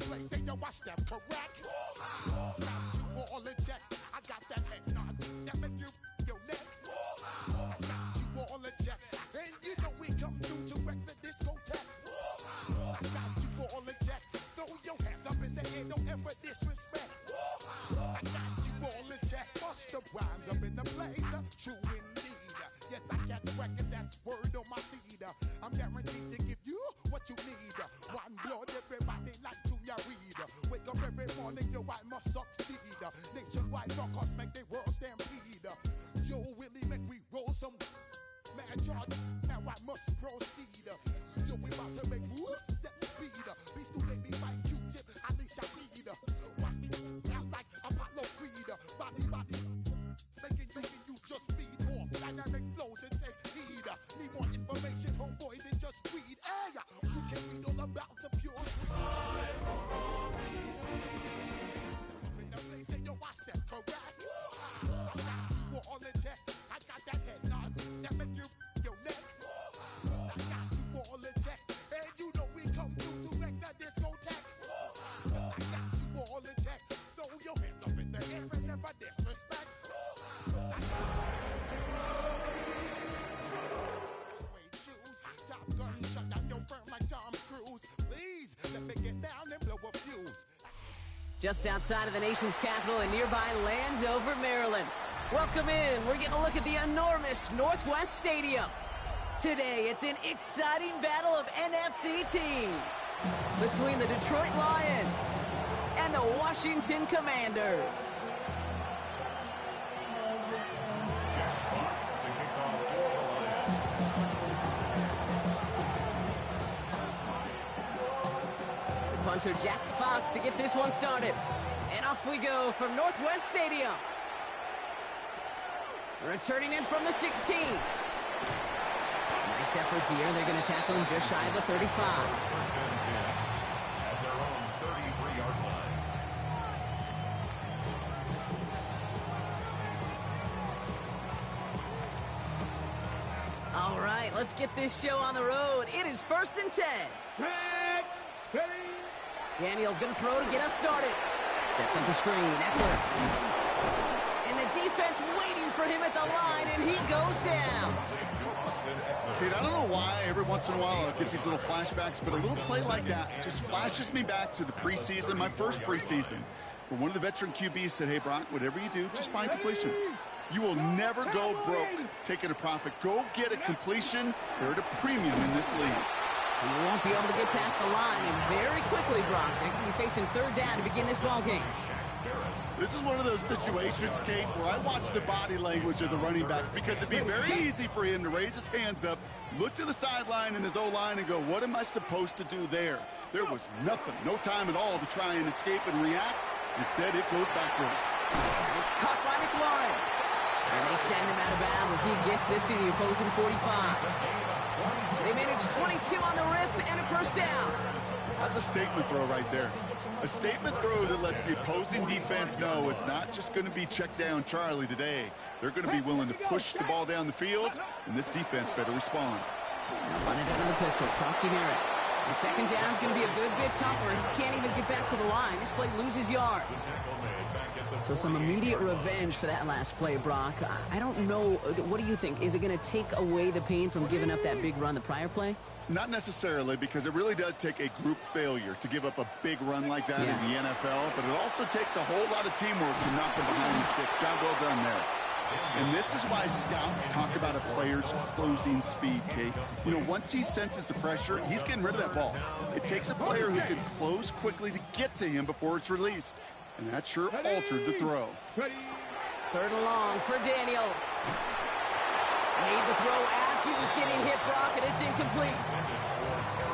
play, say yo, I step correct. Got you all in check. I got that head nod that make you your neck. I got you all in check. And you know we come through to wreck the discotheque. I got you all in check. Throw your hands up in the air, don't ever disrespect. I got you all in check. Bust the rhymes up in the place, true indeed. Yes, I got the record, that's word on my feed. I'm guaranteed to give you what you need. One blood, everybody like Junior Reed. Wake up every morning, yo, I must succeed. Nationwide rockers make the world stampede. Yo, Willie, make we roll some mad charge. Now I must proceed. Yo, we about to make moves, set speed. Beast to baby, fight Q-tip, I leash I need. Watch me out like Apollo Creed. Body, making you just feed off dynamic flows and take heed. Need more information, homeboy, than just read. Hey, you can read all about the pure breed. In the place, say yo, I step correct. I got you all in check. I got that head nod that make you your neck. I got you all in check. And you know we come through to wreck the discotheque. I got you all in check. Throw your hands up in the air and never disrespect. Top gun, shut down your firm like Tom Cruise. Please, let me get down and blow a fuse. Just outside of the nation's capital in nearby Landover, Maryland. Welcome in. We're getting a look at the enormous Northwest Stadium. Today, it's an exciting battle of NFC teams between the Detroit Lions and the Washington Commanders. Punter Jack Fox to get this one started. And off we go from Northwest Stadium. Returning in from the 16. Nice effort here. They're going to tackle him just shy of the 35. First and 10 at their own 33-yard line. All right, let's get this show on the road. It is 1st and 10. Daniel's going to throw to get us started. Sets up the screen. Eckler. And the defense waiting for him at the line, and he goes down. Dude, I don't know why every once in a while I'll get these little flashbacks, but a little play like that just flashes me back to the preseason, my first preseason, where one of the veteran QBs said, hey, Brock, whatever you do, just find completions. You will never go broke taking a profit. Go get a completion. They're at a premium in this league. And they won't be able to get past the line, and very quickly, Brock, they're going to be facing 3rd down to begin this ball game. This is one of those situations, Kate, where I watch the body language of the running back because it'd be very easy for him to raise his hands up, look to the sideline in his O-line and go, what am I supposed to do there? There was nothing, no time at all to try and escape and react. Instead, it goes backwards. It's caught by McLaurin. And they send him out of bounds as he gets this to the opposing 45. They manage 22 on the rip and a 1st down. That's a statement throw right there. A statement throw that lets the opposing defense know it's not just going to be check down Charlie today. They're going to be willing to push the ball down the field, and this defense better respond. Run it under the pistol. Prosky Merritt. And 2nd down is going to be a good bit tougher. He can't even get back to the line. This play loses yards. So some immediate revenge for that last play, Brock. I don't know. What do you think? Is it going to take away the pain from giving up that big run the prior play? Not necessarily, because it really does take a group failure to give up a big run like that in the NFL, but it also takes a whole lot of teamwork to knock them behind the sticks. Job well done there. And this is why scouts talk about a player's closing speed, Kate. You know, once he senses the pressure, he's getting rid of that ball. It takes a player who can close quickly to get to him before it's released. And that sure altered the throw. 3rd and long for Daniels. Made the throw as he was getting hit, Brock, and it's incomplete.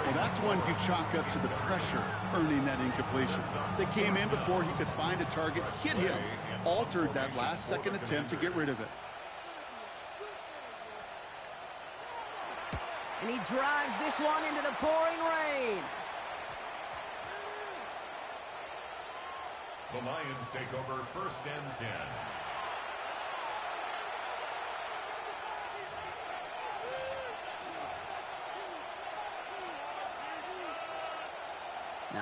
Well, that's one you chalk up to the pressure earning that incompletion. They came in before he could find a target, hit him, altered that last-second attempt to get rid of it. And he drives this one into the pouring rain. The Lions take over 1st and 10.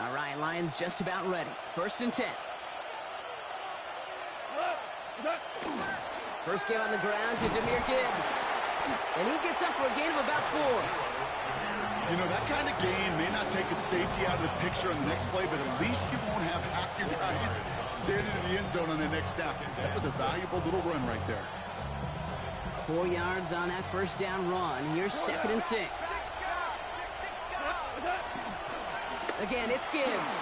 All right, Lions just about ready. 1st and 10. First game on the ground to Jahmyr Gibbs. And he gets up for a gain of about 4. You know, that kind of gain may not take a safety out of the picture on the next play, but at least you won't have half your guys standing in the end zone on the next snap. That was a valuable little run right there. 4 yards on that first down run. Here's 2nd and 6. Again, it's Gibbs.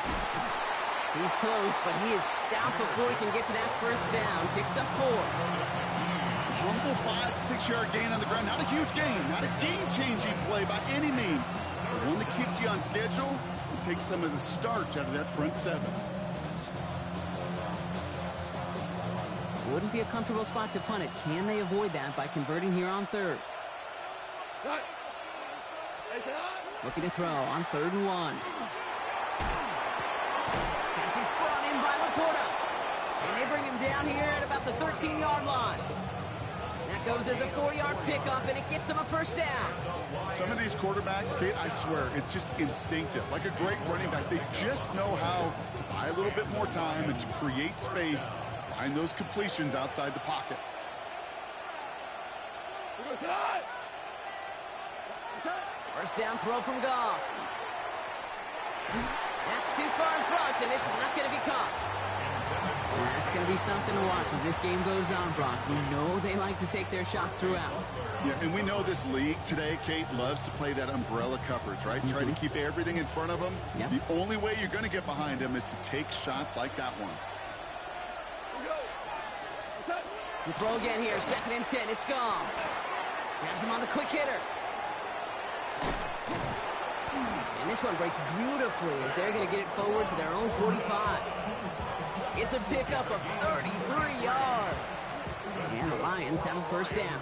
He's close, but he is stout before he can get to that first down. Picks up 4. Humble 5-6-yard gain on the ground. Not a huge gain, not a game-changing play by any means. But one that keeps you on schedule and takes some of the starch out of that front 7. Wouldn't be a comfortable spot to punt it. Can they avoid that by converting here on 3rd? Looking to throw on 3rd and 1. Pass is brought in by Laporta. And they bring him down here at about the 13-yard line. That goes as a 4-yard pickup, and it gets him a first down. Some of these quarterbacks, Kate, I swear, it's just instinctive. Like a great running back, they just know how to buy a little bit more time and to create space to find those completions outside the pocket. First down throw from Goff. That's too far in front, and it's not going to be caught. That's going to be something to watch as this game goes on, Brock. We know they like to take their shots throughout. Yeah, and we know this league today, Kate, loves to play that umbrella coverage, right? Try to keep everything in front of them. Yep. The only way you're going to get behind them is to take shots like that one. To throw again here, 2nd and 10. It's gone. Has him on the quick hitter. And this one breaks beautifully as they're going to get it forward to their own 45. It's a pickup of 33 yards. And the Lions have a first down.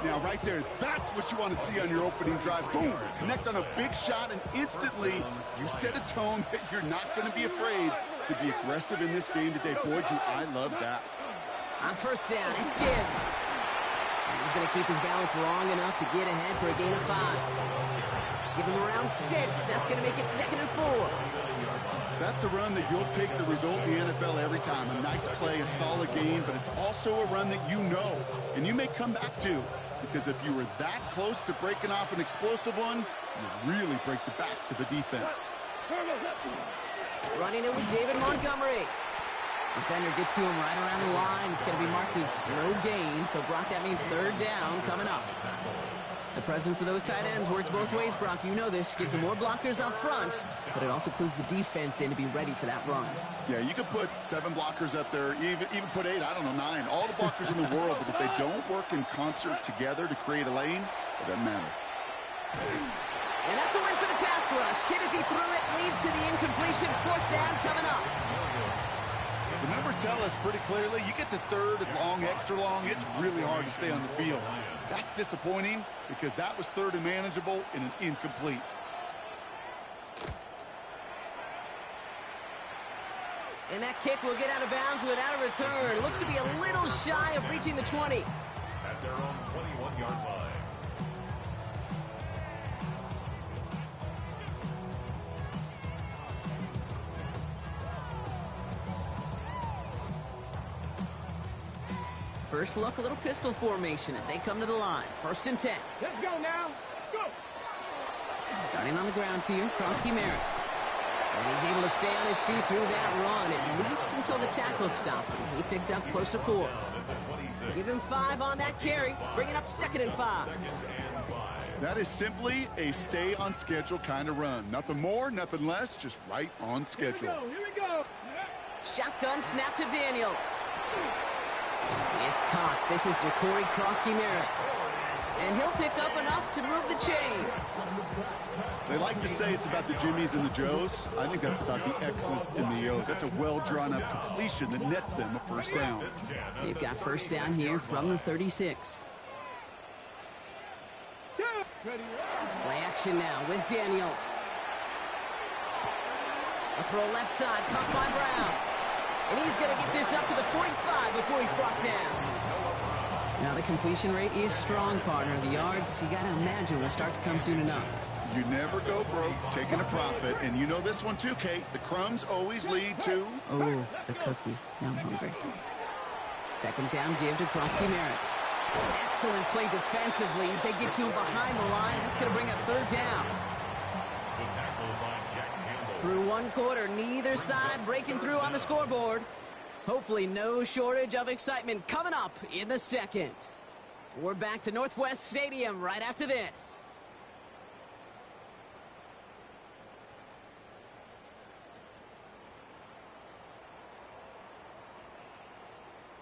Now, right there, that's what you want to see on your opening drive. Boom! Connect on a big shot, and instantly you set a tone that you're not going to be afraid to be aggressive in this game today. Boy, do I love that. On first down, it's Gibbs. He's going to keep his balance long enough to get ahead for a gain of 5. Give him around 6. That's going to make it 2nd and 4. That's a run that you'll take the result in the NFL every time. A nice play, a solid game, but it's also a run that you know and you may come back to, because if you were that close to breaking off an explosive one, you really break the backs of the defense. Running it with David Montgomery. Defender gets to him right around the line. It's going to be marked as no gain, so Brock, that means 3rd down coming up. The presence of those tight ends works both ways, Brock. You know this. Gives them more blockers up front, but it also clues the defense in to be ready for that run. Yeah, you could put 7 blockers up there, even put 8, I don't know, 9. All the blockers in the world, but if they don't work in concert together to create a lane, it doesn't matter. And that's a win for the pass rush. Hit as he threw it, leads to the incompletion. 4th down coming up. The numbers tell us pretty clearly, you get to 3rd and long, extra long, it's really hard to stay on the field. That's disappointing because that was 3rd and manageable in an incomplete. And that kick will get out of bounds without a return. Looks to be a little shy of reaching the 20. At their own 21-yard line. First look, a little pistol formation as they come to the line. 1st and 10. Let's go now. Let's go. Starting on the ground here, Krosky Merritt. And he's able to stay on his feet through that run, at least until the tackle stops him. He picked up close to 4. Give him 5 on that carry, bringing up 2nd and 5. That is simply a stay on schedule kind of run. Nothing more, nothing less, just right on schedule. Here we go. Shotgun snap to Daniels. It's caught. This is Ja'Cory Krosky Merritt. And he'll pick up enough to move the chains. They like to say it's about the Jimmies and the Joes. I think that's about the X's and the O's. That's a well-drawn-up completion that nets them a first down. They've got first down here from the 36. Play action now with Daniels. A throw left side, caught by Brown. And he's going to get this up to the 45 before he's brought down. Now the completion rate is strong, partner. The yards, you got to imagine, will start to come soon enough. You never go broke taking a profit. And you know this one too, Kate. The crumbs always lead to... Oh, the cookie. Now I'm hungry. Second down give to Krosky Merritt. Excellent play defensively as they get to him behind the line. That's going to bring up third down. The tackle by Jack Campbell. Through one quarter, neither side breaking through on the scoreboard. Hopefully no shortage of excitement coming up in the second. We're back to Northwest Stadium right after this.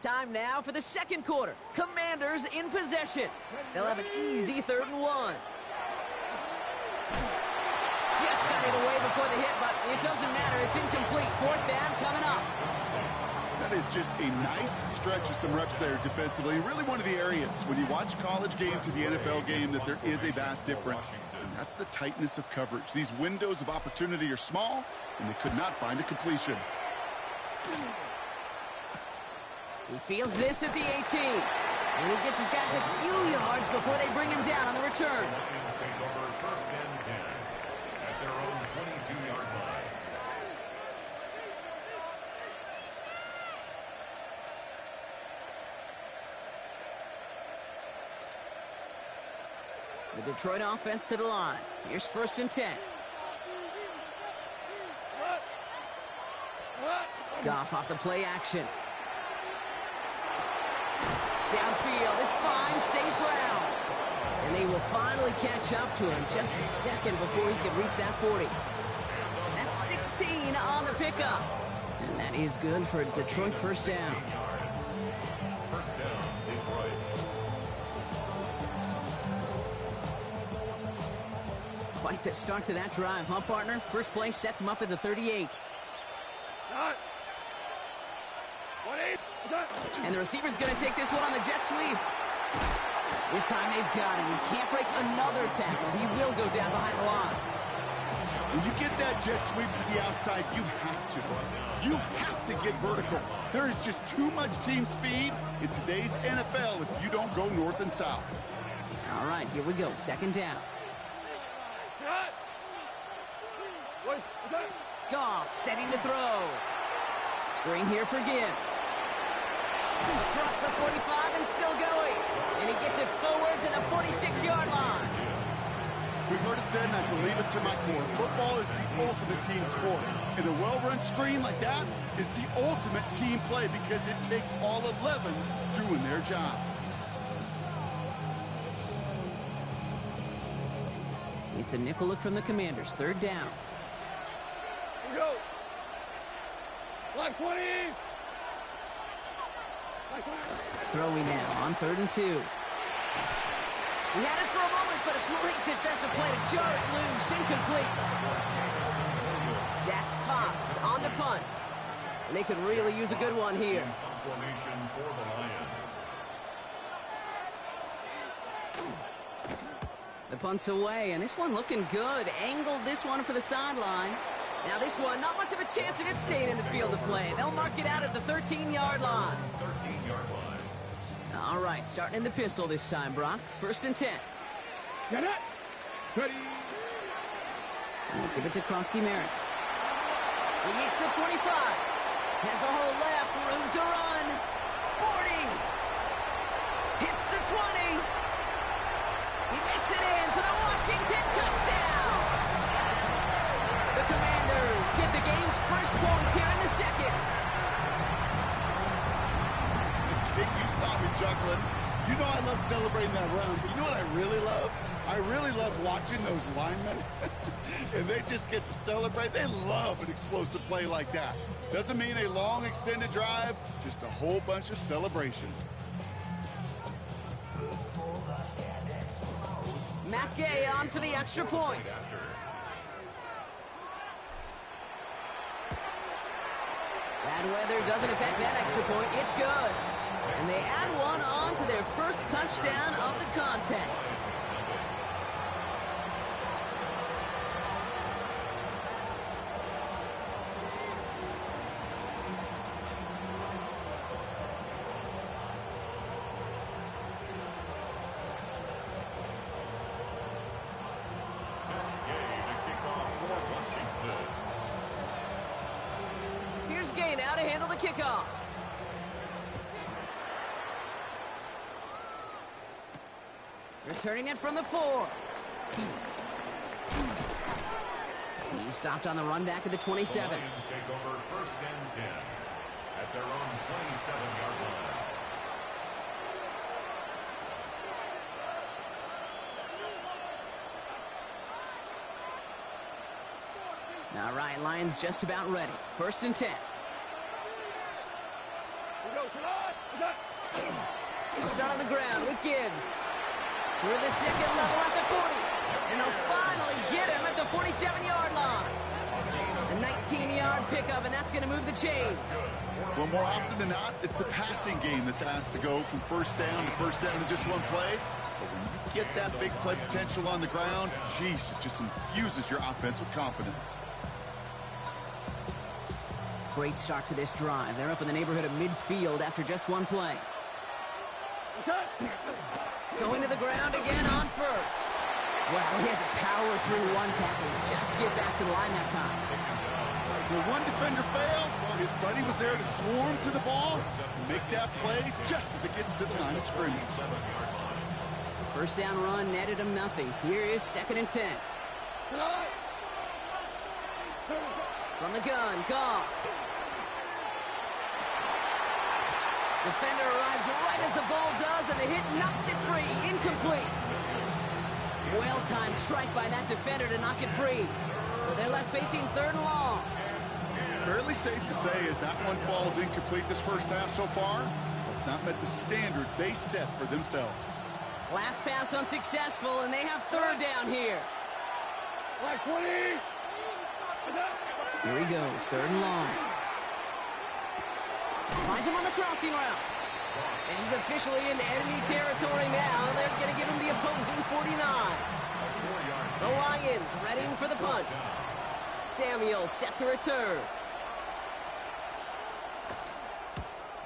Time now for the second quarter. Commanders in possession. They'll have an easy 3rd and 1. Just got it away before the hit, but it doesn't matter. It's incomplete. 4th down coming up. That is just a nice stretch of some reps there defensively. Really one of the areas when you watch college game to the NFL game that there is a vast difference. And that's the tightness of coverage. These windows of opportunity are small, and they could not find a completion. He fields this at the 18. And he gets his guys a few yards before they bring him down on the return. Lions take over 1st and 10 at their own 22-yard line. The Detroit offense to the line. Here's 1st and 10. Goff off the play action. Downfield, this fine, safe route. And they will finally catch up to him just a second before he can reach that 40. That's 16 on the pickup. And that is good for Detroit 1st down. 1st down, Detroit. Quite the start to that drive, huh, partner? First play sets him up at the 38. And the receiver's going to take this one on the jet sweep. This time they've got him. He can't break another tackle. He will go down behind the line. When you get that jet sweep to the outside, you have to. You have to get vertical. There is just too much team speed in today's NFL if you don't go north and south. All right, here we go. 2nd down. Goff setting to throw. Screen here for Gibbs. Across the 45 and still going. And he gets it forward to the 46-yard line. We've heard it said, and I believe it to my core, football is the ultimate team sport. And a well-run screen like that is the ultimate team play because it takes all 11 doing their job. It's a nickel look from the Commanders. 3rd down. Here we go. Black 20. Throwing now on 3rd and 2. He had it for a moment, but a great defensive play to jar it loose. Incomplete. Jack Fox on the punt. And they could really use a good one here. Formation for the Lions. The punt's away, and this one looking good. Angled this one for the sideline. Now this one, not much of a chance of it staying in the field of play. They'll mark it out at the 13-yard line. 13-yard line. All right, starting in the pistol this time, Brock. 1st and 10. Get it. Ready. We'll give it to Krosky Merritt. He makes the 25. Has a hole left, room to run. 40. Hits the 20. He makes it in for the Washington touchdown. The Commanders get the game's first points here in the second. You saw me juggling. You know I love celebrating that run, but you know what I really love? I really love watching those linemen, and they just get to celebrate. They love an explosive play like that. Doesn't mean a long extended drive, just a whole bunch of celebration. Matt Gay on for the extra point. Bad weather doesn't affect that extra point. It's good. And they add one on to their first touchdown of the contest. Gay now to handle the kickoff. Returning it from the 4. He stopped on the run back at the 27. The Lions take over 1st and 10 at their own 27-yard line. All right, Lions just about ready. 1st and 10. They'll start on the ground with Gibbs. Through the second level at the 40. And they'll finally get him at the 47-yard line. A 19-yard pickup, and that's going to move the chains. Well, more often than not, it's the passing game that's asked to go from first down in just one play. But when you get that big play potential on the ground, geez, it just infuses your offense with confidence. Great start to this drive. They're up in the neighborhood of midfield after just one play. Going to the ground again on 1st. Well, he had to power through one tackle just to get back to the line that time. When one defender failed, well, his buddy was there to swarm to the ball and make that play just as it gets to the line of scrimmage. First down run netted him nothing. Here is 2nd and 10. From the gun, Goff. Defender arrives right as the ball does, and the hit knocks it free. Incomplete. Well-timed strike by that defender to knock it free. So they're left facing 3rd and long. Fairly safe to say as that one falls incomplete this first half so far, it's not met the standard they set for themselves. Last pass unsuccessful, and they have 3rd down here. Like 20. Here he goes, 3rd and long. Finds him on the crossing route. And he's officially in enemy territory now. They're going to give him the opposing 49. The Lions readying for the punt. Samuel set to return.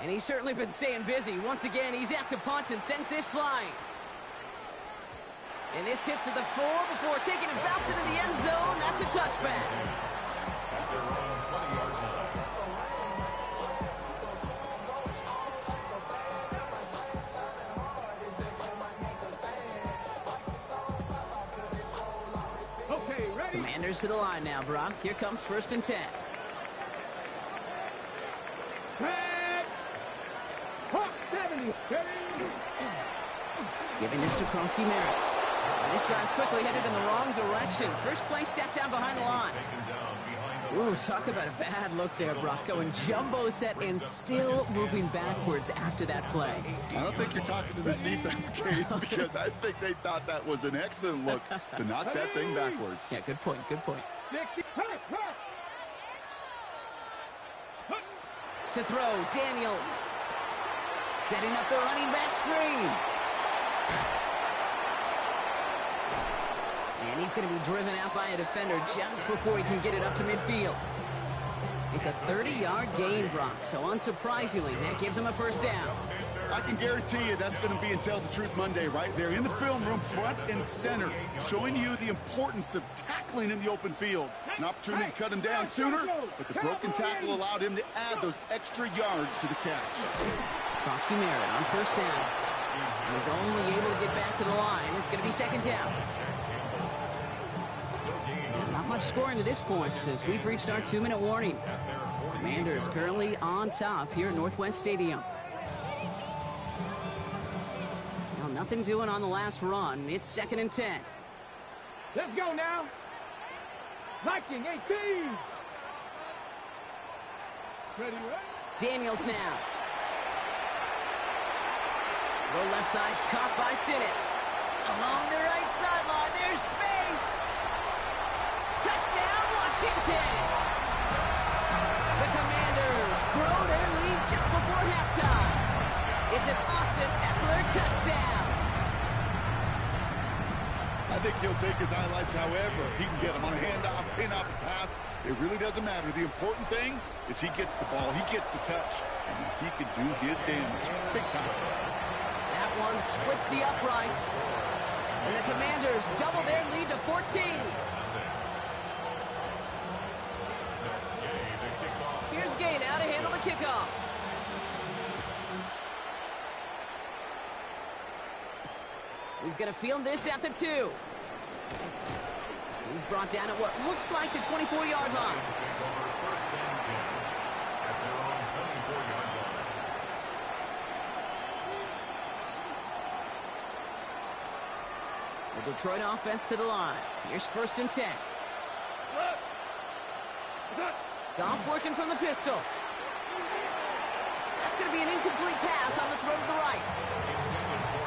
And he's certainly been staying busy. Once again, he's out to punt and sends this flying. And this hits at the 4 before taking a bounce into the end zone. That's a touchback. Okay, ready? Commanders to the line now, Brock. Here comes 1st and 10. Red. Hawk 70. Giving this to Kronsky-Merritt. This drive's quickly headed in the wrong direction. First play set down behind the line. Ooh, talk about a bad look there, Brock. Going jumbo set and still moving backwards after that play. I don't think you're talking to this defense, Kate, because I think they thought that was an excellent look to knock that thing backwards. Yeah, good point, good point. To throw, Daniels. Setting up the running back screen. And he's going to be driven out by a defender just before he can get it up to midfield. It's a 30-yard gain, Brock, so unsurprisingly, that gives him a 1st down. I can guarantee you that's going to be in Tell the Truth Monday right there in the film room, front and center, showing you the importance of tackling in the open field. An opportunity to cut him down sooner, but the broken tackle allowed him to add those extra yards to the catch. Kronsky-Merritt on 1st down. He's only able to get back to the line. It's going to be 2nd down. Not much scoring to this point as we've reached our 2-minute warning. Commanders currently on top here at Northwest Stadium. Well, nothing doing on the last run. It's 2nd and 10. Let's go now. Viking 18. Ready, Daniels now. Low left side's caught by Sinnott. Along the right sideline, there's space. Touchdown, Washington! The Commanders grow their lead just before halftime. It's an Austin Eckler touchdown. I think he'll take his highlights however he can get them on a handoff, pin off a pass. It really doesn't matter. The important thing is he gets the ball, he gets the touch, and he can do his damage. Big time. That one splits the uprights. And the Commanders double their lead to 14. Here's Gay now to kickoff. He's going to field this at the 2. He's brought down at what looks like the 24-yard line. First and 10 at their own 24-yard line. The Detroit offense to the line. Here's first and 10. Goff working from the pistol. That's going to be an incomplete pass on the throw to the right.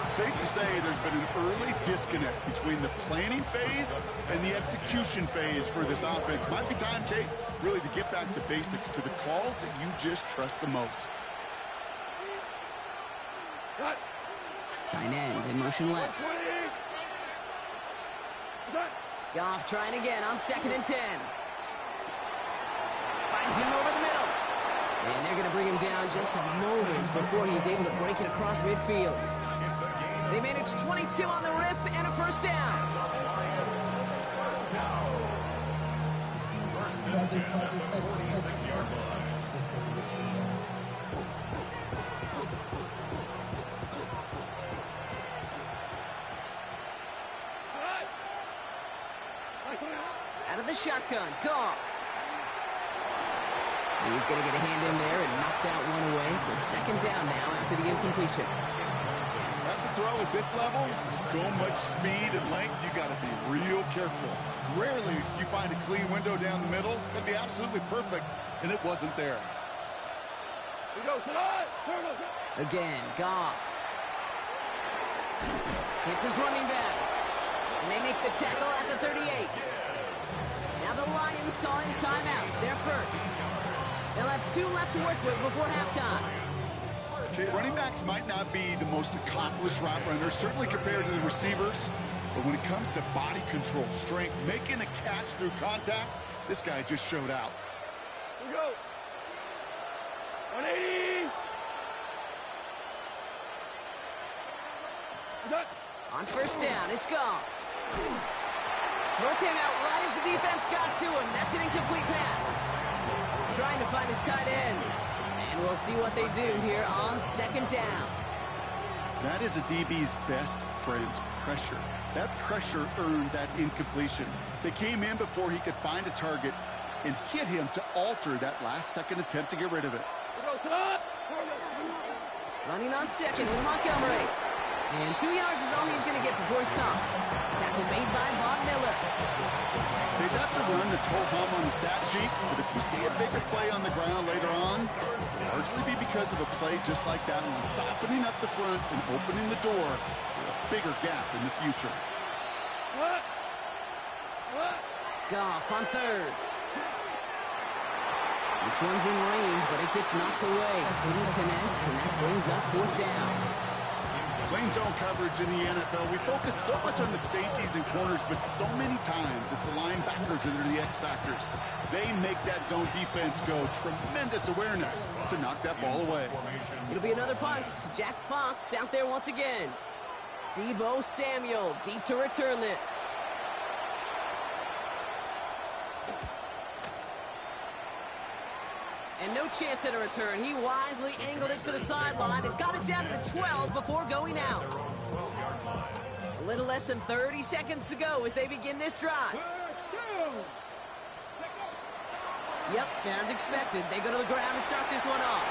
Safe to say there's been an early disconnect between the planning phase and the execution phase for this offense. Might be time, Kate, really to get back to basics, to the calls that you just trust the most. Tight end in motion left. Goff trying again on 2nd and 10. Finds him over the middle. And they're going to bring him down just a moment before he's able to break it across midfield. They managed 22 on the rip and a first down. Out of the shotgun, Goff. He's going to get a hand in there and knock that one away. So second down now after the incompletion. That's a throw at this level. So much speed and length, you got to be real careful. Rarely do you find a clean window down the middle. That'd be absolutely perfect, and it wasn't there. Again, Goff. Hits his running back. And they make the tackle at the 38. Now the Lions calling a timeout. They're first. They'll have 2 left to work with before halftime. Okay, running backs might not be the most accomplished route runners, certainly compared to the receivers. But when it comes to body control, strength, making a catch through contact, this guy just showed out. Here we go. 180. On first down, it's Goff. Throw came out right as the defense got to him. That's an incomplete pass. Trying to find his tight end. And we'll see what they do here on second down. That is a DB's best friend, pressure. That pressure earned that incompletion. They came in before he could find a target and hit him to alter that last-second attempt to get rid of it. Running on second with Montgomery. And 2 yards is all he's going to get before he's caught. Tackle made by Von Miller. Okay, that's a run that's ho-hum on the stat sheet, but if you see a bigger play on the ground later on, it'll largely be because of a play just like that one, softening up the front and opening the door for a bigger gap in the future. Goff on third. This one's in range, but it gets knocked away. Couldn't connect, and that brings up fourth down. Playing zone coverage in the NFL, we focus so much on the safeties and corners, but so many times it's the linebackers that are the X factors. They make that zone defense go. Tremendous awareness to knock that ball away. It'll be another punt. Jack Fox out there once again. Deebo Samuel deep to return this. And no chance at a return. He wisely angled it for the sideline and got it down to the 12 before going out. A little less than 30 seconds to go as they begin this drive. Yep, as expected, they go to the ground and start this one off.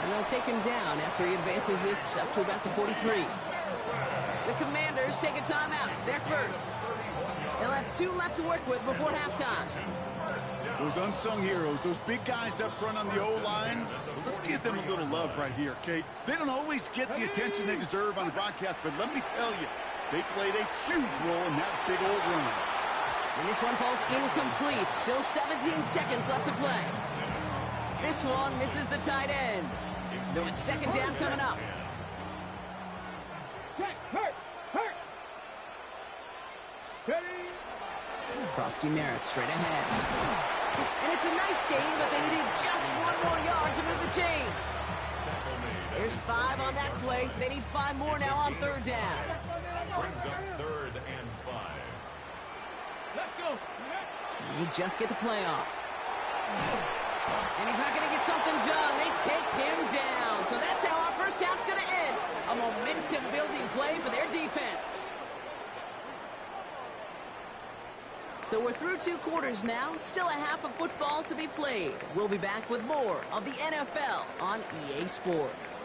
And they'll take him down after he advances this up to about the 43. The Commanders take a timeout. They're first. They'll have 2 left to work with before halftime. Those unsung heroes, those big guys up front on the O-line, well, let's give them a little love right here, Kate. They don't always get the attention they deserve on the broadcast, but let me tell you, they played a huge role in that big old run. And this one falls incomplete. Still 17 seconds left to play. This one misses the tight end. So it's second down coming up. Brosky Merritt straight ahead. And it's a nice gain, but they needed just 1 more yard to move the chains. There's 5 on that play. They need 5 more now on third down. Brings up 3rd and 5. Let's go. And you just get the play off. And he's not going to get something done. They take him down. So that's how our first half's going to end. A momentum-building play for their defense. So we're through 2 quarters now. Still a half of football to be played. We'll be back with more of the NFL on EA Sports.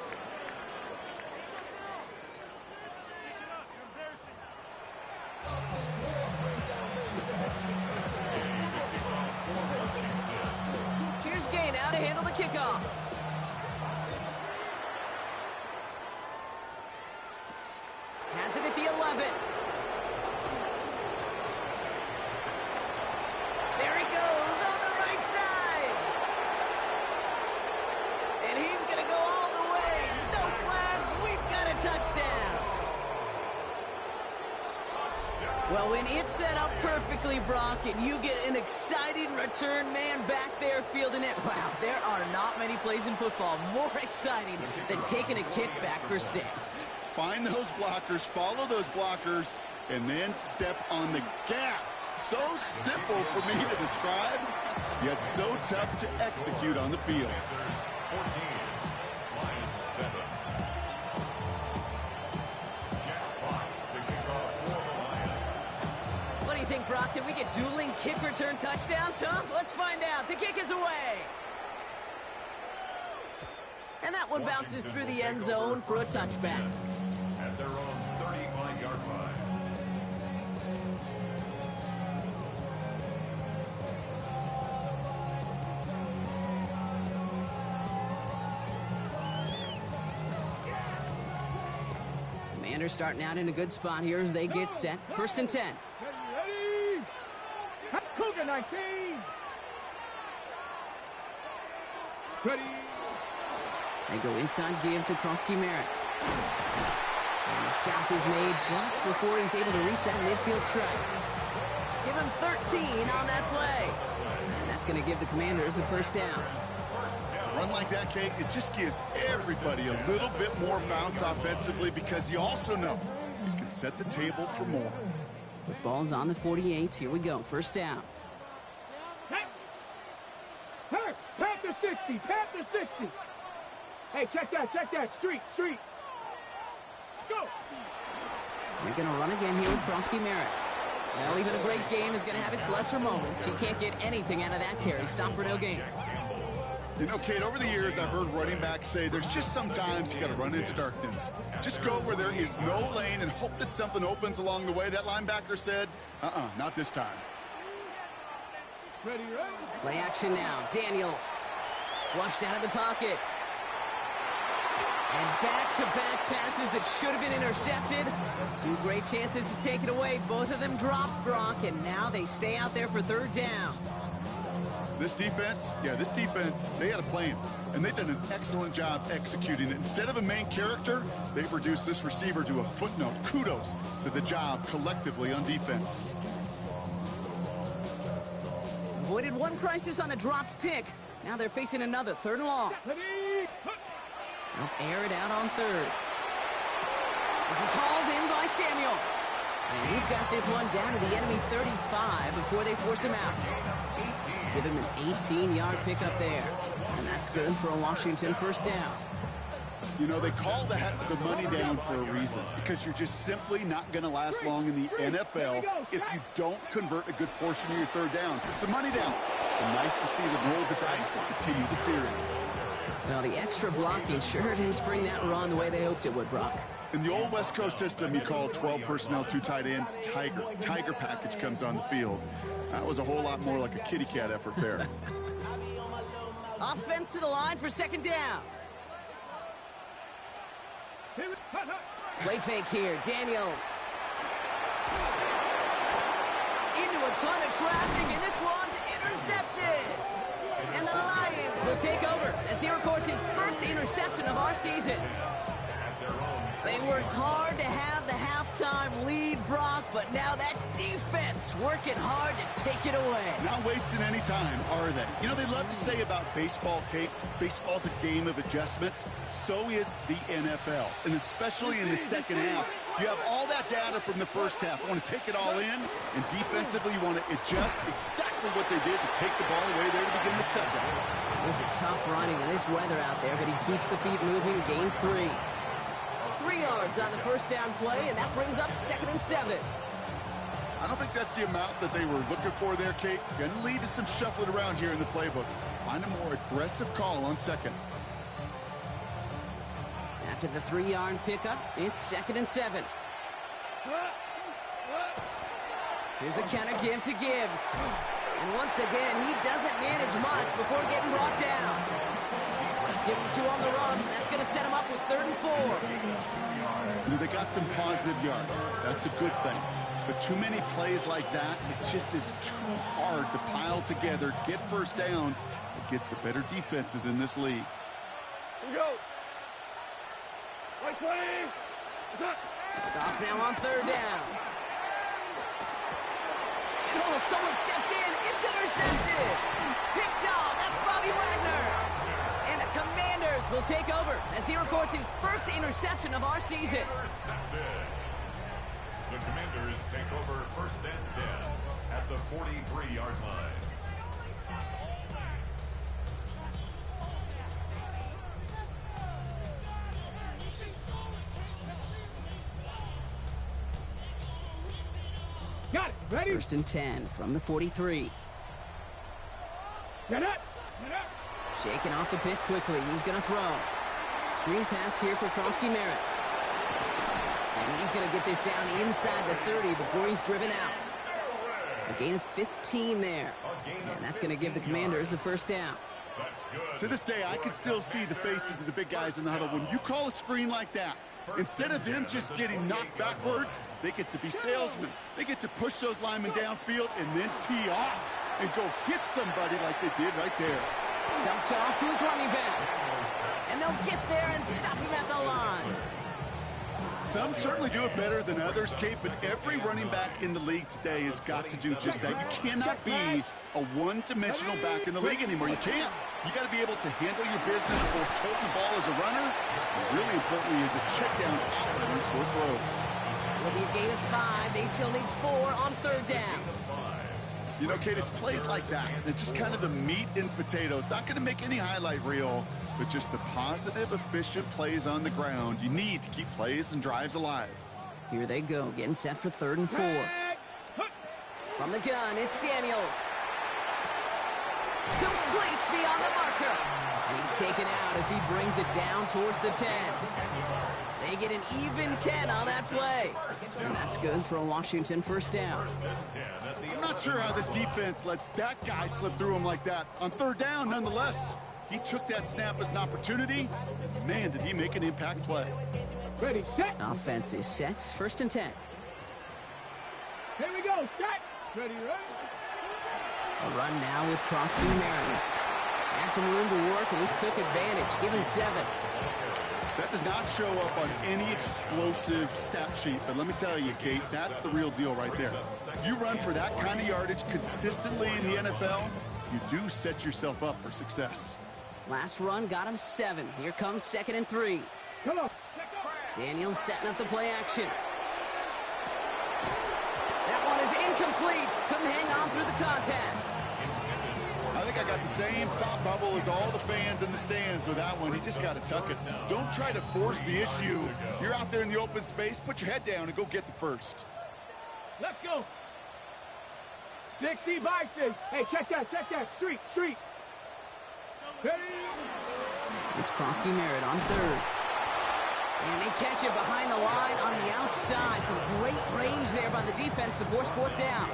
Here's Gay now to handle the kickoff. Has it at the 11. There he goes on the right side. And he's going to go all the way. No flags. We've got a touchdown. Well, when it's set up perfectly, Brock, and you get an exciting return man back there fielding it, wow, there are not many plays in football more exciting than taking a kick back for 6. Find those blockers, follow those blockers, and then step on the gas. So simple for me to describe, yet so tough to execute on the field. 14, Lions 7. Jack Fox, the kickoff for the Lions. What do you think, Brock? Can we get dueling kick return touchdowns, huh? Let's find out. The kick is away. And that one bounces through the end zone for a touchback. At their own 35-yard line. Commanders starting out in a good spot here as they get set. 1st and 10. Ready? Cougar 19. Ready. They go inside give to Krosky Merritt. And the stop is made just before he's able to reach that midfield strike. Give him 13 on that play. And that's going to give the Commanders a 1st down. A run like that, Kate, it just gives everybody a little bit more bounce offensively because you also know you can set the table for more. Football's on the 48. Here we go. 1st down. Hey, Panther 60, Panther 60. Hey, check that, street. Go. They're going to run again here with Krosky Merritt. Well, even a great game is going to have its lesser moments. You can't get anything out of that carry. Stop for no gain. You know, Kate, over the years, I've heard running backs say there's just sometimes you got to run into darkness. Just go where there is no lane and hope that something opens along the way. That linebacker said, not this time. Ready. Play action now. Daniels. Flushed out of the pocket. And back-to-back passes that should have been intercepted. 2 great chances to take it away. Both of them dropped, Brock, and now they stay out there for 3rd down. This defense, they had a plan, and they've done an excellent job executing it. Instead of a main character, they've reduced this receiver to a footnote. Kudos to the job collectively on defense. Avoided one crisis on the dropped pick. Now they're facing another 3rd and long. Ready. They'll air it out on 3rd. This is hauled in by Samuel. And he's got this one down to the enemy 35 before they force him out. Give him an 18-yard pickup there. And that's good for a Washington 1st down. You know, they call that the money down for a reason, because you're just simply not going to last long in the NFL if you don't convert a good portion of your 3rd down. It's the money down. And nice to see them roll the dice and continue the series. Well, the extra blocking sure didn't spring that run the way they hoped it would, Brock. In the old West Coast system, you call 12 personnel, 2 tight ends, Tiger. Tiger package comes on the field. That was a whole lot more like a kitty cat effort there. Offense to the line for 2nd down. Play fake here. Daniels. Into a ton of traffic, and this one's intercepted. And the Lions will take over as he records his 1st interception of our season. They worked hard to have the halftime lead, Brock, but now that defense working hard to take it away. Not wasting any time, are they? You know, they love to say about baseball, Kate, baseball's a game of adjustments. So is the NFL, and especially in the 2nd half. You have all that data from the 1st half. You want to take it all in, and defensively you want to adjust exactly what they did to take the ball away there to begin the a setback. This is tough running in this weather out there, but he keeps the feet moving, gains 3. 3 yards on the first down play, and that brings up 2nd and 7. I don't think that's the amount that they were looking for there, Kate. Going to lead to some shuffling around here in the playbook. Find a more aggressive call on 2nd. After the 3-yard pickup, it's 2nd and 7. Here's a counter give to Gibbs. And once again, he doesn't manage much before getting brought down. Give him 2 on the run. That's going to set him up with 3rd and 4. They got some positive yards. That's a good thing. But too many plays like that, it just is too hard to pile together, get first downs against the better defenses in this league. Here we go. Right 20. Off now on 3rd down. And oh, someone stepped in. It's intercepted. Picked off. That's Bobby Wagner. And the Commanders will take over as he records his first interception of our season. The Commanders take over 1st and 10 at the 43-yard line. Got it. Ready? 1st and 10 from the 43. Get up. Shaking off the pick quickly. He's going to throw. Screen pass here for Krosky-Merritt. And he's going to get this down inside the 30 before he's driven out. A gain of 15 there. And that's going to give the Commanders a 1st down. To this day, I can still see the faces of the big guys in the huddle. When you call a screen like that, instead of them just getting knocked backwards, they get to be salesmen. They get to push those linemen downfield and then tee off and go hit somebody like they did right there. Dumped off to his running back. And they'll get there and stop him at the line. Some certainly do it better than others, Kate, but every running back in the league today has got to do just that. You cannot be a one-dimensional back in the league anymore. You can't. You got to be able to handle your business or tote the ball as a runner. And really importantly is a check down outlet in short throws. It'll be a gain of 5. They still need 4 on 3rd down. You know, Kate, it's plays like that. It's just kind of the meat and potatoes. Not going to make any highlight reel, but just the positive, efficient plays on the ground. You need to keep plays and drives alive. Here they go, getting set for 3rd and 4. From the gun, it's Daniels. Complete beyond the marker. And he's taken out as he brings it down towards the 10. They get an even 10 on that play. And that's good for a Washington 1st down. I'm not sure how this defense let that guy slip through him like that. On 3rd down, nonetheless, he took that snap as an opportunity. And man, did he make an impact play. Ready, set. Offense is set. 1st and 10. Here we go. Set. Ready, ready. A run now with Krosky-Merritt. Had some room to work, and he took advantage, given 7. That does not show up on any explosive stat sheet, but let me tell you, Kate, that's the real deal right there. You run for that kind of yardage consistently in the NFL, you do set yourself up for success. Last run got him 7. Here comes 2nd and 3. Come on. Daniels setting up the play action. That one is incomplete. Couldn't hang on through the contact. I think I got the same thought bubble as all the fans in the stands with that one. You just got to tuck it. Don't try to force the issue. You're out there in the open space. Put your head down and go get the 1st. Let's go. 60 boxes. Hey, check that. Street. Ready. It's Krosky-Merritt on 3rd. And they catch it behind the line on the outside. Some great range there by the defense to force 4th down.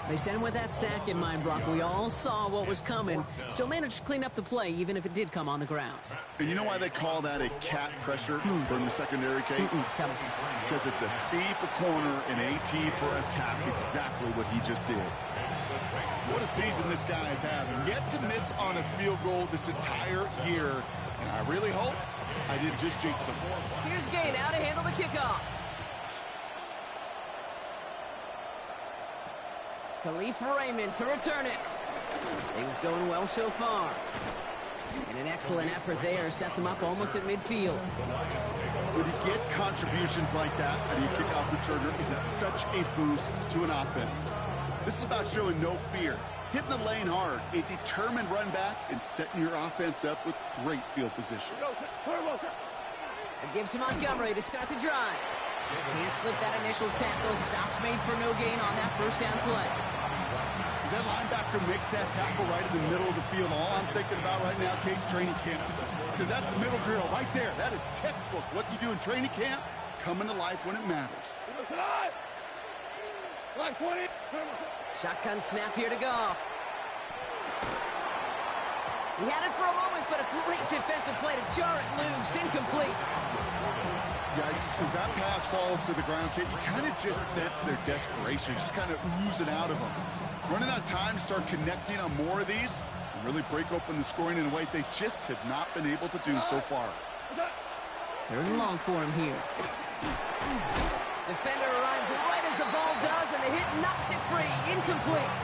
They sent him with that sack in mind, Brock. We all saw what was coming. Still managed to clean up the play, even if it did come on the ground. And you know why they call that a cat pressure from the secondary, Kate? Tell me. Because it's a C for corner and a T for attack, exactly what he just did. What a season this guy is having. Yet to miss on a field goal this entire year. And I really hope I didn't just jinx him. Here's Gay now to handle the kickoff. Khalif Raymond to return it. Things going well so far. And an excellent effort there sets him up almost at midfield. When you get contributions like that out of your kickoff returner, it is such a boost to an offense. This is about showing no fear, hitting the lane hard, a determined run back, and setting your offense up with great field position. It gives to Montgomery to start the drive. Can't slip that initial tackle. Stops made for no gain on that first down play. As that linebacker makes that tackle right in the middle of the field, all I'm thinking about right now, Cage, training camp. Because that's the middle drill right there. That is textbook. What you do in training camp, coming to life when it matters. Shotgun snap here to Goff. He had it for a moment, but a great defensive play to jar it loose. Incomplete. Yikes, as that pass falls to the ground, Kate, you kind of just sense their desperation, just kind of oozing out of them. Running out of time to start connecting on more of these and really break open the scoring in a way they just have not been able to do so far. Third and long for him here. Defender arrives right as the ball does, and the hit knocks it free. Incomplete.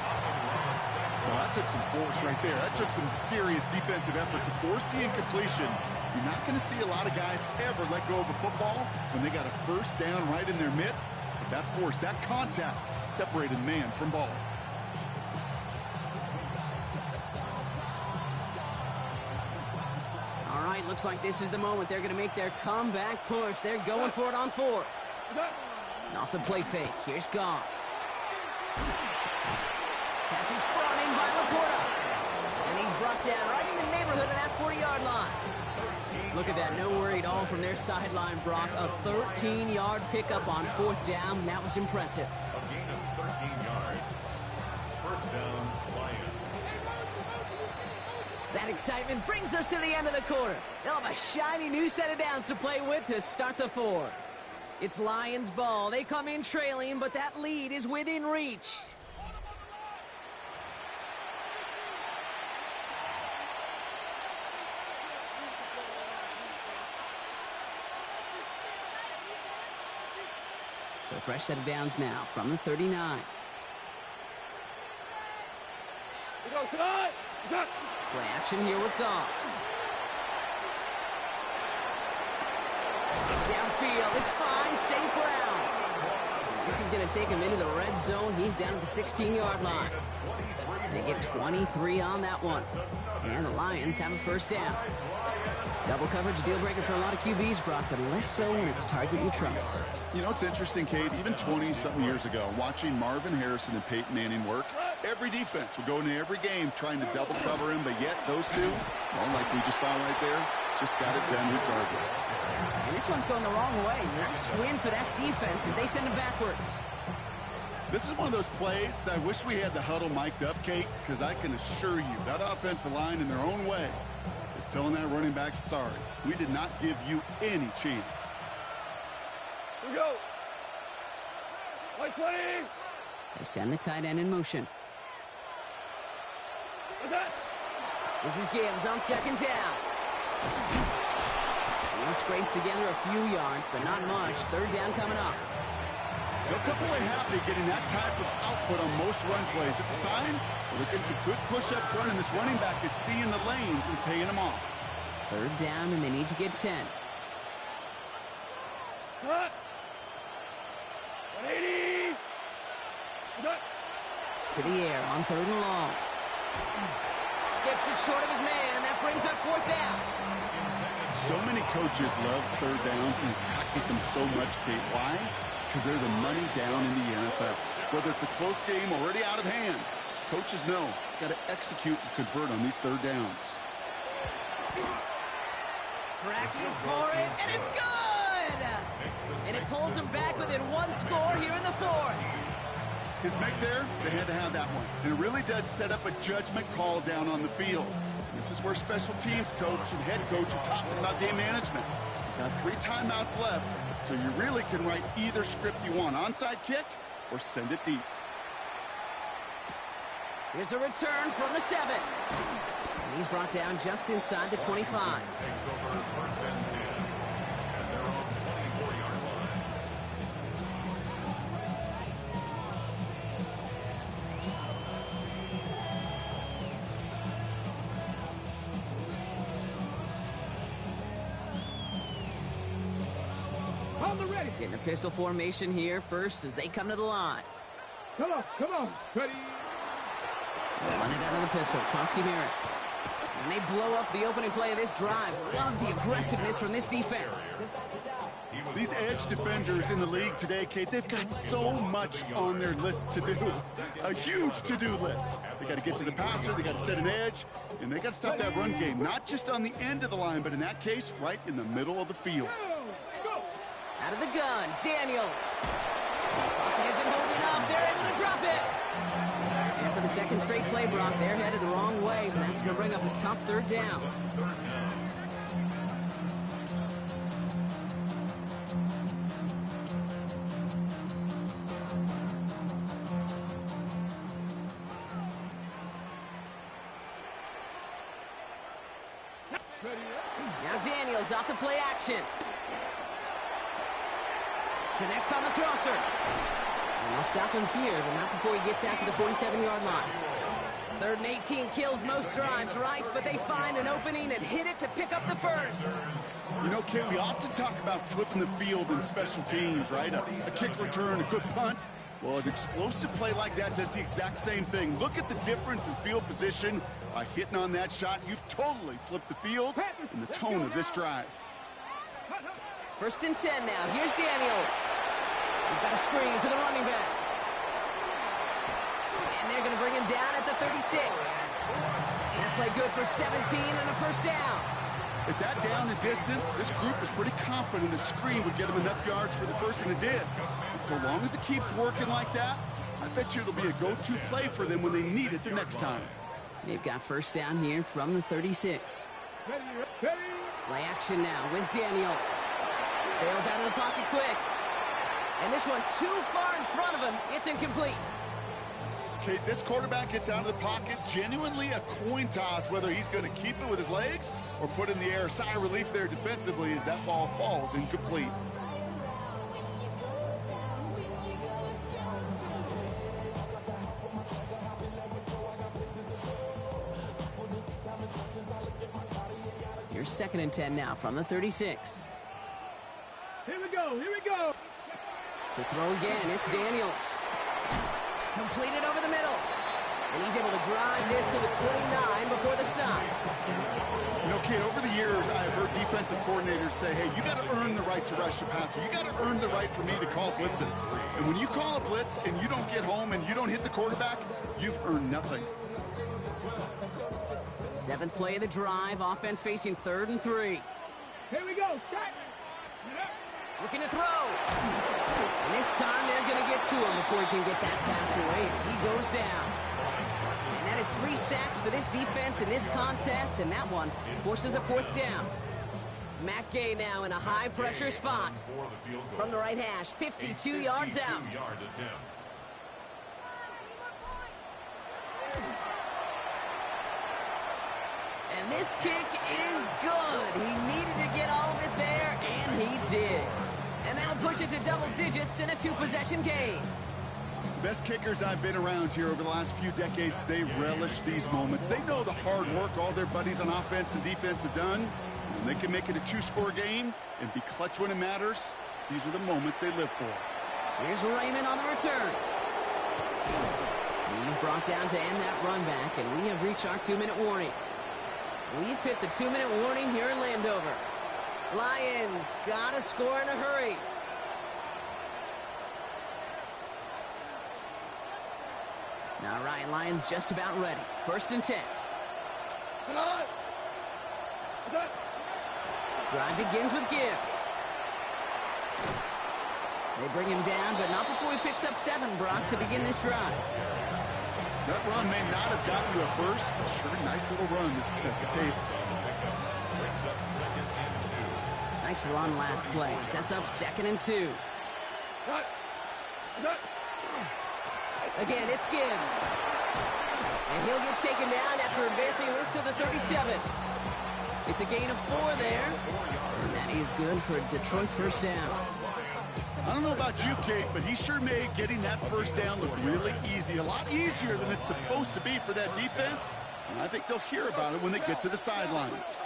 Well, that took some force right there. That took some serious defensive effort to force the incompletion. You're not going to see a lot of guys ever let go of a football when they got a first down right in their midst. But that force, that contact, separated man from ball. All right, looks like this is the moment. They're going to make their comeback push. They're going for it on fourth. Off the play fake. Here's Goff. Pass is brought in by Laporta. And he's brought down right in the neighborhood of that 40-yard line. Look at that. No worry at all from their sideline, Brock. A 13-yard pickup on fourth down. That was impressive. A gain of 13 yards. First down, Lions. That excitement brings us to the end of the quarter. They'll have a shiny new set of downs to play with to start the fourth. It's Lions ball. They come in trailing, but that lead is within reach. So fresh set of downs now from the 39. Play action here with Goff. Downfield is fine, St. Brown. This is going to take him into the red zone. He's down at the 16-yard line. They get 23 on that one. And the Lions have a first down. Double coverage, deal breaker for a lot of QBs, Brock, but less so when it's a target you trust. You know, it's interesting, Kate, even 20-something years ago, watching Marvin Harrison and Peyton Manning work, every defense would go into every game trying to double cover him, but yet those two, well, like we just saw right there, just got it done regardless. And this one's going the wrong way. Nice win for that defense as they send him backwards. This is one of those plays that I wish we had the huddle mic'd up, Kate, because I can assure you that offensive line in their own way is telling that running back, sorry, we did not give you any chance. Here we go. White 20. They send the tight end in motion. What's that? This is Gibbs on second down. He'll scrape together a few yards, but not much. Third down coming up. They'll come away happy getting that type of output on most run plays. It's a sign they're getting some good push up front, and this running back is seeing the lanes and paying them off. Third down, and they need to get 10. Cut. 180. Cut. To the air on third and long. Skips it short of his man. That brings up fourth down. So many coaches love third downs and practice them so much, Kate. Why? Because they're the money down in the NFL. Whether it's a close game already out of hand, coaches know got to execute and convert on these third downs. Cracking for it, and it's good! And it pulls them back within one score here in the fourth. His make there, they had to have that one. And it really does set up a judgment call down on the field. This is where special teams coach and head coach are talking about game management. Got 3 timeouts left, so you really can write either script you want. Onside kick or send it deep. Here's a return from the 7. And he's brought down just inside the 25. Takes over first and 10 at their own 24-yard line. On the ready. Getting a pistol formation here first as they come to the line. Come on. Ready? Run it out of the pistol. Kronsky Merritt. And they blow up the opening play of this drive. Love the aggressiveness from this defense. These edge defenders in the league today, Kate, they've got so much on their list to do. A huge to-do list. They got to get to the passer, they got to set an edge, and they got to stop that run game. Not just on the end of the line, but in that case, right in the middle of the field. Go. Out of the gun, Daniels. Pocket isn't holding up. They're able to drop it. And for the second straight play, Brock, they're headed the wrong way, and that's going to bring up a tough third down. Now Daniels off the play action. Connects on the crosser. And they'll stop him here, but not before he gets out to the 47-yard line. 3rd and 18 kills most drives, right? But they find an opening and hit it to pick up the first. You know, Kate, we often talk about flipping the field in special teams, right? A kick return, a good punt. Well, an explosive play like that does the exact same thing. Look at the difference in field position. By hitting on that shot, you've totally flipped the field and the tone of this drive. 1st and 10 now. Here's Daniels. We've got a screen to the running back. And they're going to bring him down at the 36. That play good for 17 and a first down. At that down and distance, this group was pretty confident the screen would get them enough yards for the first, and it did. And so long as it keeps working like that, I bet you it'll be a go-to play for them when they need it the next time. They've got first down here from the 36. Play action now with Daniels. Bails out of the pocket quick. And this one too far in front of him. It's incomplete. Okay, this quarterback gets out of the pocket. Genuinely a coin toss whether he's going to keep it with his legs or put it in the air. Sigh of relief there defensively as that ball falls incomplete. Here's 2nd and 10 now from the 36. Here we go. To throw again, it's Daniels. Completed over the middle. And he's able to drive this to the 29 before the stop. You know, Kate, over the years, I've heard defensive coordinators say, hey, you got to earn the right to rush the passer. You got to earn the right for me to call blitzes. And when you call a blitz and you don't get home and you don't hit the quarterback, you've earned nothing. 7th play of the drive. Offense facing 3rd and 3. Here we go. Start. Looking to throw. And this time they're going to get to him before he can get that pass away as he goes down. And that is 3 sacks for this defense in this contest, and that one forces a 4th down. Matt Gay now in a high-pressure spot. From the right hash, 52 yards out. And this kick is good. He needed to get all of it there, and he did. And that'll push it to double digits in a 2-possession game. The best kickers I've been around here over the last few decades, they relish these moments. They know the hard work all their buddies on offense and defense have done. And they can make it a 2-score game and be clutch when it matters. These are the moments they live for. Here's Raymond on the return. He's brought down to end that run back, and we have reached our 2-minute warning. We've hit the 2-minute warning here in Landover. Lions got to score in a hurry. Now Ryan Lyons just about ready. 1st and 10. Drive begins with Gibbs. They bring him down, but not before he picks up 7, Brock, to begin this drive. That run may not have gotten you a first, but sure, nice little run to set the table. Nice run last play. Sets up 2nd and 2. Again, it's Gibbs. And he'll get taken down after advancing this to the 37. It's a gain of 4 there. And that is good for a Detroit first down. I don't know about you, Kate, but he sure made getting that first down look really easy. A lot easier than it's supposed to be for that defense. And I think they'll hear about it when they get to the sidelines.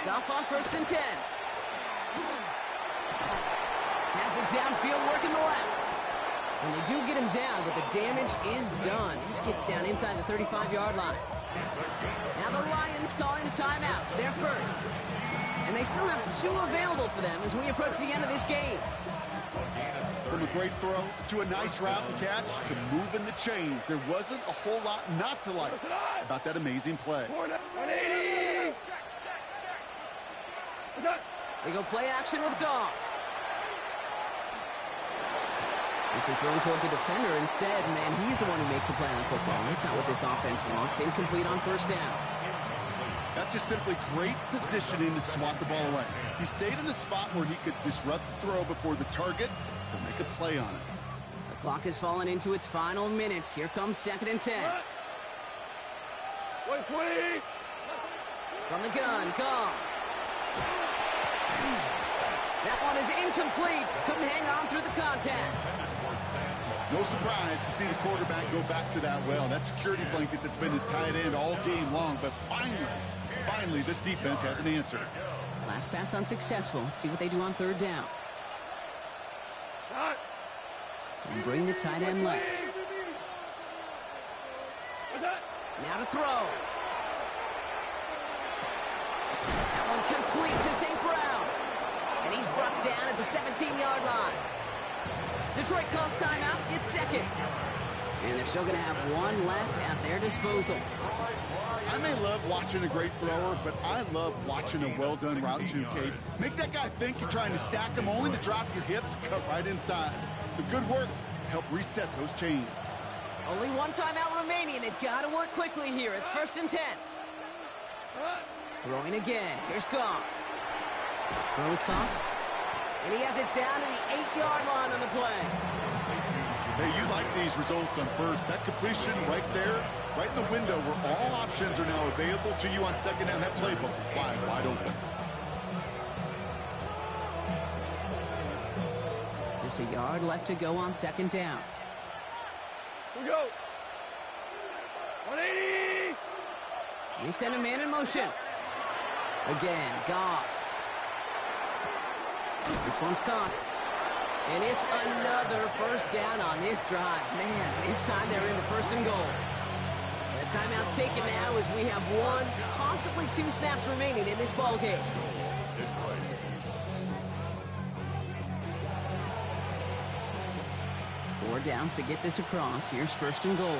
Goff on 1st and 10. Has it downfield, working the left. And they do get him down, but the damage is done. He just gets down inside the 35-yard line. Now the Lions calling a timeout. They're first. And they still have 2 available for them as we approach the end of this game. From a great throw to a nice route and catch to moving the chains, there wasn't a whole lot not to like about that amazing play. 180! They go play action with Goff. This is thrown towards a defender instead. Man, he's the one who makes a play on football. That's not what this offense wants. Incomplete on first down. That's just simply great positioning to swat the ball away. He stayed in a spot where he could disrupt the throw before the target could make a play on it. The clock has fallen into its final minutes. Here comes 2nd and 10. 120! From the gun, Goff. That one is incomplete. Couldn't hang on through the contact. No surprise to see the quarterback go back to that well. That security blanket that's been his tight end all game long. But finally, this defense has an answer. Last pass unsuccessful. Let's see what they do on 3rd down. And bring the tight end left. Now to throw. That one complete to St. Brown. And he's brought down at the 17-yard line. Detroit calls timeout. It's 2nd. And they're still going to have 1 left at their disposal. I may love watching a great thrower, but I love watching a well-done route too, Kate. Make that guy think you're trying to stack him only to drop your hips, cut right inside. So good work to help reset those chains. Only 1 timeout remaining. They've got to work quickly here. It's 1st and 10. Throwing again. Here's Goff. Throw is caught. And he has it down to the 8-yard line on the play. Hey, you like these results on first. That completion right there, right in the window where all options are now available to you on 2nd down. That playbook wide open. Just a yard left to go on 2nd down. Here we go. 180! We send a man in motion. Again, Goff. This one's caught. And it's another first down on this drive. Man, this time they're in the 1st and goal. The timeout's taken now as we have 1, possibly 2 snaps remaining in this ball game. Four downs to get this across. Here's 1st and goal.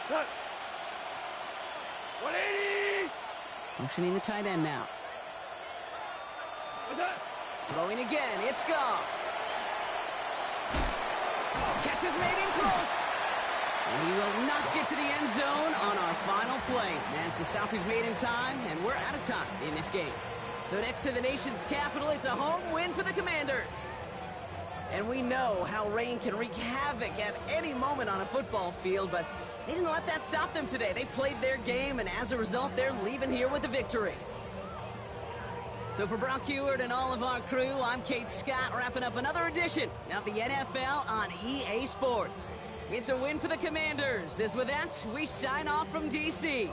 180! Motioning the tight end now. Throwing again. It's Goff. Catch is made in close. And he will not get to the end zone on our final play. As the stop is made in time, and we're out of time in this game. So next to the nation's capital, it's a home win for the Commanders. And we know how rain can wreak havoc at any moment on a football field, but they didn't let that stop them today. They played their game, and as a result, they're leaving here with a victory. So for Brock Heward and all of our crew, I'm Kate Scott, wrapping up another edition of the NFL on EA Sports. It's a win for the Commanders. As with that, we sign off from D.C.